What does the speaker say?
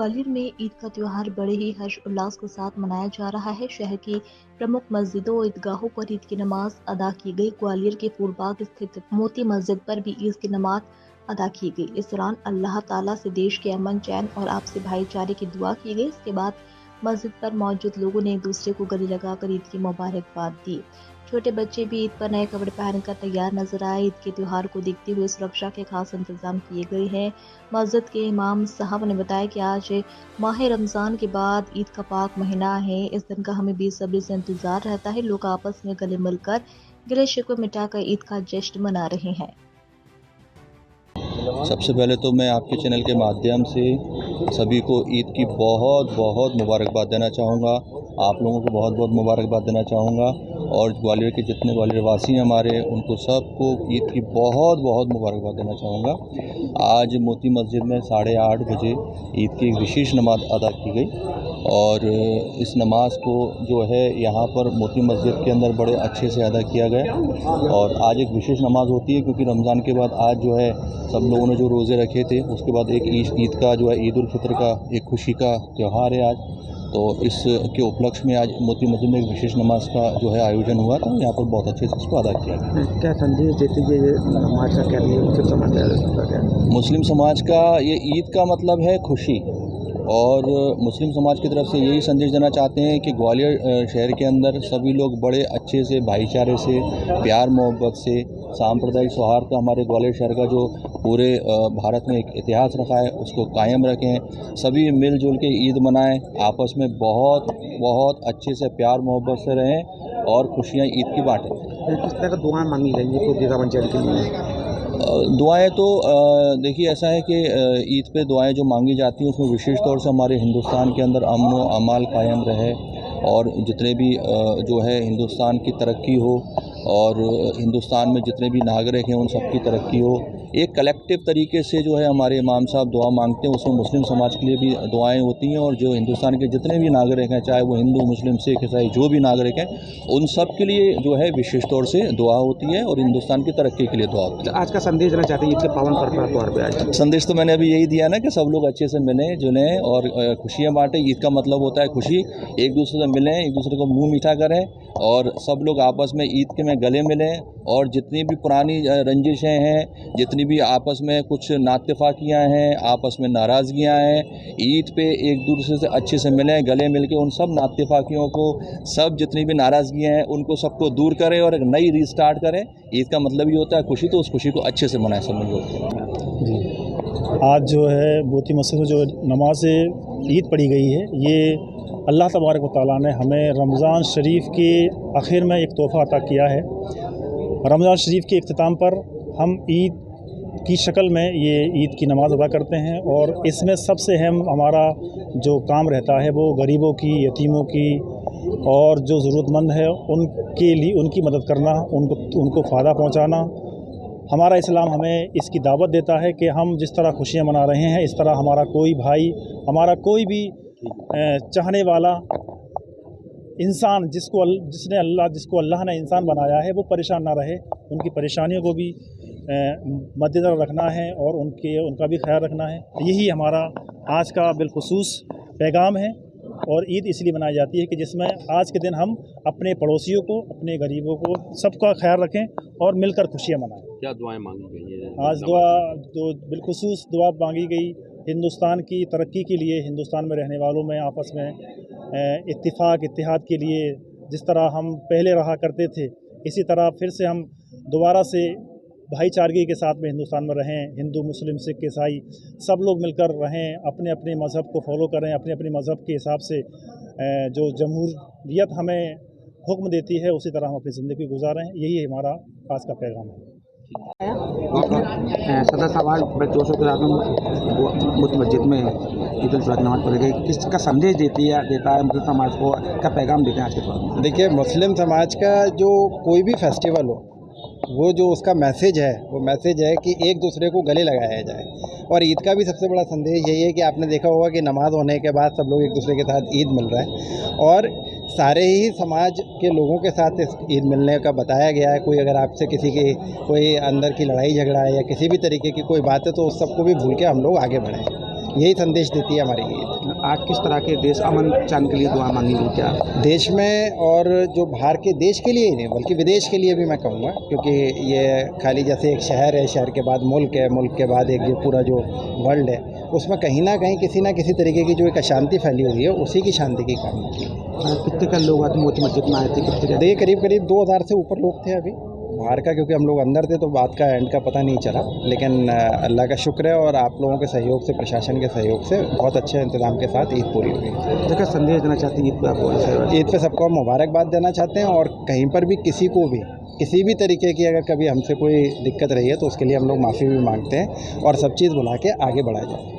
ग्वालियर में ईद का त्योहार बड़े ही हर्ष उल्लास के साथ मनाया जा रहा है। शहर की प्रमुख मस्जिदों और ईदगाहों पर ईद की नमाज अदा की गई। ग्वालियर के फूलबाग स्थित मोती मस्जिद पर भी ईद की नमाज अदा की गई। इस दौरान अल्लाह ताला से देश के अमन, चैन और आपसी भाईचारे की दुआ की गई। इसके बाद मस्जिद पर मौजूद लोगों ने एक दूसरे को गले लगाकर ईद की मुबारकबाद दी। छोटे बच्चे भी ईद पर नए कपड़े पहनकर तैयार नजर आए। ईद के त्योहार को देखते हुए सुरक्षा के खास इंतजाम किए गए हैं। मस्जिद के इमाम साहब ने बताया कि आज माह रमजान के बाद ईद का पाक महीना है। इस दिन का हमें बेसब्री से इंतजार रहता है। लोग आपस में गले मिलकर गिले शिकवे मिटाकर ईद का जश्न मना रहे हैं। सबसे पहले तो मैं आपके चैनल के माध्यम से सभी को ईद की बहुत बहुत मुबारकबाद देना चाहूँगा। आप लोगों को बहुत बहुत मुबारकबाद देना चाहूँगा और ग्वालियर के जितने ग्वालियर वासी हैं हमारे, उनको सबको ईद की बहुत बहुत मुबारकबाद देना चाहूँगा। आज मोती मस्जिद में 8:30 बजे ईद की एक विशेष नमाज अदा की गई और इस नमाज को जो है यहाँ पर मोती मस्जिद के अंदर बड़े अच्छे से अदा किया गया। और आज एक विशेष नमाज होती है क्योंकि रमज़ान के बाद आज जो है सब लोगों ने जो रोज़े रखे थे उसके बाद एक ईद का जो है ईद उल फितर का एक खुशी का त्यौहार है आज। तो इस के उपलक्ष्य में आज मोती मस्जिद में एक विशेष नमाज का जो है आयोजन हुआ था। यहाँ पर बहुत अच्छे से इसको अदा किया गया। क्या संदेश देती है ये नमाज का, क्या मुस्लिम समाज का ये ईद का मतलब है खुशी, और मुस्लिम समाज की तरफ से यही संदेश देना चाहते हैं कि ग्वालियर शहर के अंदर सभी लोग बड़े अच्छे से भाईचारे से, प्यार मोहब्बत से, सांप्रदायिक सौहार्द का हमारे ग्वालियर शहर का जो पूरे भारत में एक इतिहास रखा है उसको कायम रखें। सभी मिलजुल के ईद मनाएं, आपस में बहुत बहुत अच्छे से प्यार मोहब्बत से रहें और खुशियाँ ईद की बाँटें। किस तरह का दुआ मांगी गई है पूरी रमजान के लिए? दुआएं तो देखिए ऐसा है कि ईद पे दुआएं जो मांगी जाती हैं उसमें विशेष तौर से हमारे हिंदुस्तान के अंदर अमन व अमाल कायम रहे और जितने भी जो है हिंदुस्तान की तरक्की हो और हिंदुस्तान में जितने भी नागरिक हैं उन सब की तरक्की हो। एक कलेक्टिव तरीके से जो है हमारे इमाम साहब दुआ मांगते हैं, उसमें मुस्लिम समाज के लिए भी दुआएं होती हैं और जो हिंदुस्तान के जितने भी नागरिक हैं, चाहे वो हिंदू, मुस्लिम, सिख, ईसाई जो भी नागरिक हैं, उन सब के लिए जो है विशेष तौर से दुआ होती है और हिंदुस्तान की तरक्की के लिए दुआ होती है। आज का संदेश देना चाहते हैं ईद के पावन पर्व त्योहार पे? आज संदेश तो मैंने अभी यही दिया ना कि सब लोग अच्छे से मिलें जुलें और खुशियाँ बाँटें। ईद का मतलब होता है खुशी, एक दूसरे से मिलें, एक दूसरे को मुँह मीठा करें और सब लोग आपस में ईद के में गले मिलें और जितनी भी पुरानी रंजिशें हैं, जितनी भी आपस में कुछ नाइत्तेफाकियाँ हैं, आपस में नाराज़गियाँ हैं, ईद पे एक दूसरे से अच्छे से मिलें, गले मिल के उन सब नाइत्तेफाकियों को, सब जितनी भी नाराज़गियाँ हैं उनको सबको दूर करें और एक नई रीस्टार्ट करें। ईद का मतलब ही होता है खुशी, तो उस खुशी को अच्छे से मनाएं सब मिलकर। जी, आज जो है मोती मस्जिद में जो नमाज ईद पढ़ी गई है, ये अल्लाह तबारक व तआला ने हमें रमज़ान शरीफ के आखिर में एक तोहफ़ा अता किया है। रमज़ान शरीफ के इख्तिताम पर हम ईद की शक्ल में ये ईद की नमाज़ अदा करते हैं और इसमें सबसे अहम हमारा जो काम रहता है वो गरीबों की, यतीमों की और जो ज़रूरतमंद है उनके लिए उनकी मदद करना, उनको फ़ायदा पहुँचाना। हमारा इस्लाम हमें इसकी दावत देता है कि हम जिस तरह खुशियाँ मना रहे हैं, इस तरह हमारा कोई भाई, हमारा कोई भी चाहने वाला इंसान जिसको अल्लाह ने इंसान बनाया है वो परेशान ना रहे। उनकी परेशानियों को भी मद्देनज़र रखना है और उनका भी ख्याल रखना है। यही हमारा आज का बिलखुसूस पैगाम है। और ईद इसलिए मनाई जाती है कि जिसमें आज के दिन हम अपने पड़ोसियों को, अपने गरीबों को, सबका ख्याल रखें और मिलकर खुशियाँ मनाएं। क्या दुआएं मांगी गई है? आज तो बिलखुसूस दुआ मांगी गई हिंदुस्तान की तरक्की के लिए, हिंदुस्तान में रहने वालों में आपस में इत्तिफाक, इत्तेहाद के लिए। जिस तरह हम पहले रहा करते थे इसी तरह फिर से हम दोबारा से भाईचारगी के साथ में हिंदुस्तान में रहें। हिंदू, मुस्लिम, सिख, ईसाई सब लोग मिलकर रहें, अपने अपने मज़हब को फॉलो करें, अपने अपने मज़हब के हिसाब से जो जमहूरियत हमें हुक्म देती है उसी तरह हम अपनी ज़िंदगी गुजारें। यही हमारा आज का पैगाम है। सदर साहब आज बड़े जोशों के साथ मोती मस्जिद में ईद उल फितर नमाज पढ़ी गई, किसका संदेश देता है मुस्लिम समाज को, क्या पैगाम देते हैं आज के तौर पर? देखिए, मुस्लिम समाज का जो कोई भी फेस्टिवल हो, वो जो उसका मैसेज है वो मैसेज है कि एक दूसरे को गले लगाया जाए। और ईद का भी सबसे बड़ा संदेश यही है कि आपने देखा होगा कि नमाज होने के बाद सब लोग एक दूसरे के साथ ईद मिल रहा है और सारे ही समाज के लोगों के साथ इस ईद मिलने का बताया गया है। कोई अगर आपसे किसी की कोई अंदर की लड़ाई झगड़ा है या किसी भी तरीके की कोई बात है तो उस सबको भी भूल के हम लोग आगे बढ़ें। यही संदेश देती है हमारी ईद। आज किस तरह के देश अमन चैन के लिए दुआ मांगी गई क्या? देश में और जो बाहर के देश के लिए ही नहीं बल्कि विदेश के लिए भी मैं कहूँगा, क्योंकि ये खाली जैसे एक शहर है, शहर के बाद मुल्क है, मुल्क के बाद एक जो पूरा जो वर्ल्ड है, उसमें कहीं ना कहीं किसी ना किसी तरीके की जो एक अशांति फैली हुई है, उसी की शांति की कामना की। कितने का लोग आज मोती मस्जिद में आए थे? कितने? देखिए करीब 2000 से ऊपर लोग थे अभी बाहर का, क्योंकि हम लोग अंदर थे तो बात का एंड का पता नहीं चला, लेकिन अल्लाह का शुक्र है और आप लोगों के सहयोग से, प्रशासन के सहयोग से बहुत अच्छे इंतजाम के साथ ईद पूरी हुई। क्या संदेश देना चाहते हैं ईद पर आपको? ईद पे सबको मुबारकबाद देना चाहते हैं और कहीं पर भी किसी को भी किसी भी तरीके की अगर कभी हमसे कोई दिक्कत रही है तो उसके लिए हम लोग माफ़ी भी मांगते हैं और सब चीज़ बुला के आगे बढ़ाया जाए।